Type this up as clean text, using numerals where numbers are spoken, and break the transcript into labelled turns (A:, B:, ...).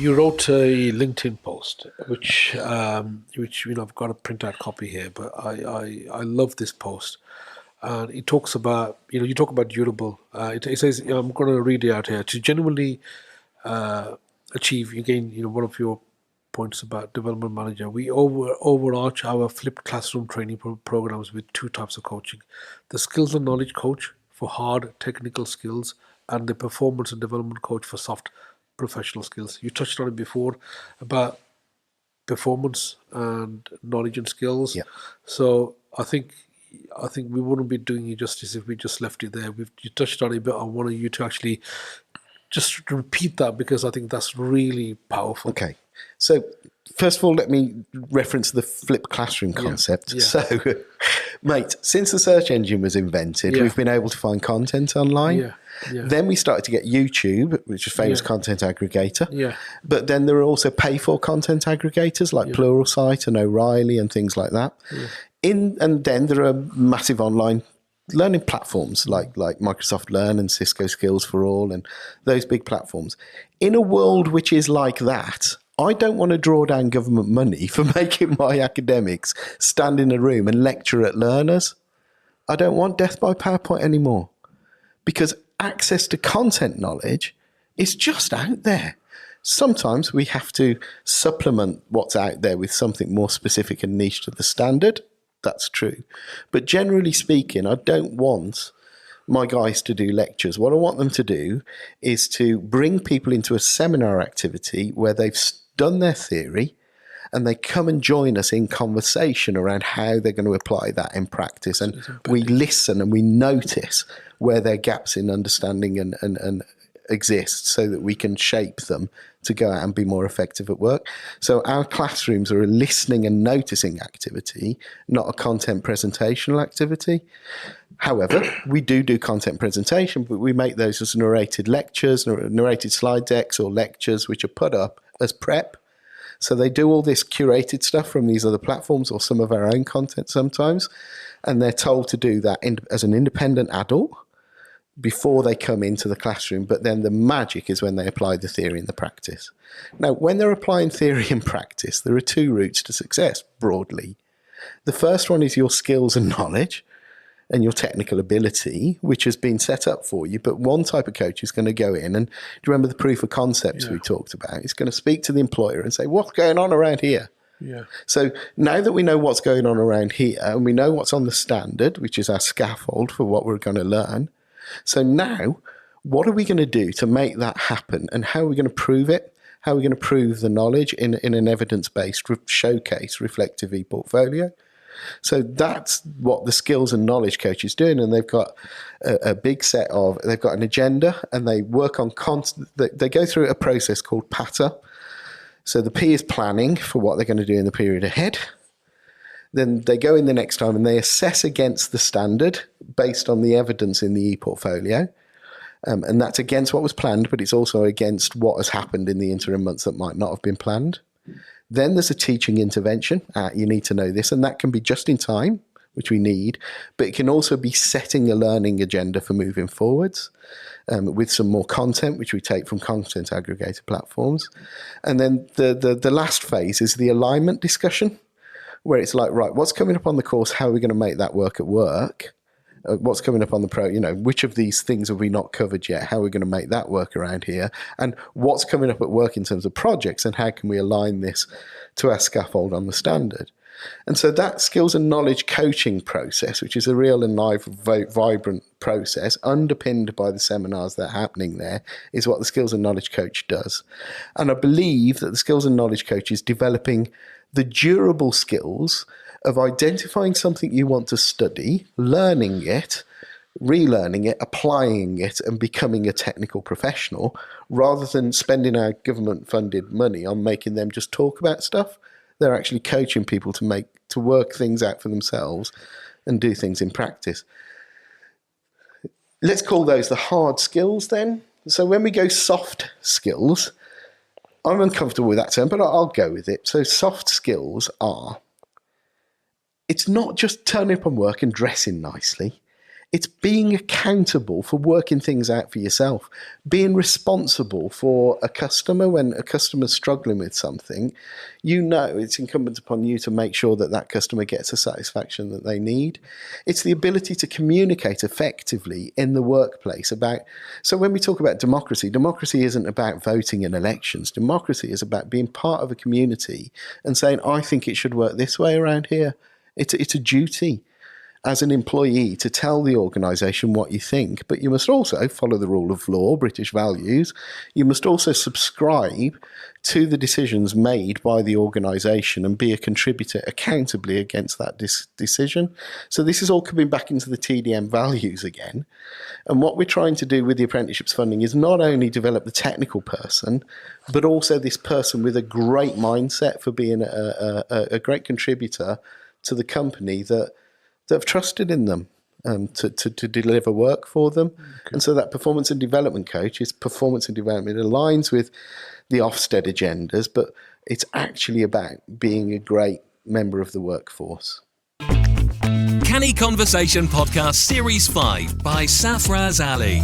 A: you wrote a LinkedIn post, which I've got a printout copy here, but I love this post, and it talks about you talk about durable. It says I'm going to read it out here to genuinely achieve. Again, one of your points about development manager. We overarch our flipped classroom training programs with two types of coaching: the skills and knowledge coach for hard technical skills, and the performance and development coach for soft professional skills. You touched on it before about performance and knowledge and skills.
B: Yeah.
A: So I think we wouldn't be doing you justice if we just left it there. You touched on it, but I wanted you to actually just repeat that because I think that's really powerful.
B: Okay. So first of all, let me reference the flipped classroom concept.
A: Yeah.
B: So, mate, since the search engine was invented, we've been able to find content online.
A: Yeah.
B: Then we started to get YouTube, which is a famous content aggregator.
A: Yeah.
B: But then there are also pay-for content aggregators like Pluralsight and O'Reilly and things like that. Yeah. And then there are massive online learning platforms like Microsoft Learn and Cisco Skills for All and those big platforms. In a world which is like that, I don't want to draw down government money for making my academics stand in a room and lecture at learners. I don't want death by PowerPoint anymore, because access to content knowledge is just out there. Sometimes we have to supplement what's out there with something more specific and niche to the standard. That's true. But generally speaking, I don't want my guys to do lectures. What I want them to do is to bring people into a seminar activity where they've done their theory and they come and join us in conversation around how they're going to apply that in practice. And we listen and we notice where their gaps in understanding and exist so that we can shape them to go out and be more effective at work. So our classrooms are a listening and noticing activity, not a content presentational activity. However, we do content presentation, but we make those as narrated lectures, narrated slide decks or lectures, which are put up as prep. So they do all this curated stuff from these other platforms or some of our own content sometimes, and they're told to do that as an independent adult before they come into the classroom. But then the magic is when they apply the theory in the practice. Now, when they're applying theory in practice, there are two routes to success, broadly. The first one is your skills and knowledge and your technical ability, which has been set up for you. But one type of coach is going to go in, and do you remember the proof of concepts we talked about? He's going to speak to the employer and say, what's going on around here?
A: Yeah.
B: So now that we know what's going on around here and we know what's on the standard, which is our scaffold for what we're going to learn, so now, what are we going to do to make that happen, and how are we going to prove it? How are we going to prove the knowledge in an evidence-based showcase reflective e-portfolio? So that's what the skills and knowledge coach is doing, and they've got a big set of, they've got an agenda, and they work on, they go through a process called PATA. So the P is planning for what they're going to do in the period ahead. Then they go in the next time and they assess against the standard based on the evidence in the e-portfolio. And that's against what was planned, but it's also against what has happened in the interim months that might not have been planned. Then there's a teaching intervention. You need to know this, and that can be just in time, which we need, but it can also be setting a learning agenda for moving forwards with some more content, which we take from content aggregator platforms. And then the last phase is the alignment discussion, where it's like, right, what's coming up on the course? How are we going to make that work at work? What's coming up on the which of these things have we not covered yet? How are we going to make that work around here? And what's coming up at work in terms of projects, and how can we align this to our scaffold on the standard? And so that skills and knowledge coaching process, which is a real and live, vibrant process underpinned by the seminars that are happening there, is what the skills and knowledge coach does. And I believe that the skills and knowledge coach is developing the durable skills of identifying something you want to study, learning it, relearning it, applying it, and becoming a technical professional, rather than spending our government-funded money on making them just talk about stuff. They're actually coaching people to work things out for themselves and do things in practice. Let's call those the hard skills then. So when we go soft skills, I'm uncomfortable with that term, but I'll go with it. So soft skills are, it's not just turning up on work and dressing nicely. It's being accountable for working things out for yourself, being responsible for a customer. When a customer's struggling with something, you know it's incumbent upon you to make sure that that customer gets the satisfaction that they need. It's the ability to communicate effectively in the workplace about. So when we talk about democracy, democracy isn't about voting in elections. Democracy is about being part of a community and saying, I think it should work this way around here. It's a duty as an employee to tell the organisation what you think, but you must also follow the rule of law, British values. You must also subscribe to the decisions made by the organisation and be a contributor accountably against that decision. So this is all coming back into the TDM values again. And what we're trying to do with the apprenticeships funding is not only develop the technical person, but also this person with a great mindset for being a great contributor to the company that have trusted in them to deliver work for them. Okay. And so that performance and development coach is performance and development. It aligns with the Ofsted agendas, but it's actually about being a great member of the workforce.
C: Canny Conversation Podcast Series 5 by Safaraz Ali.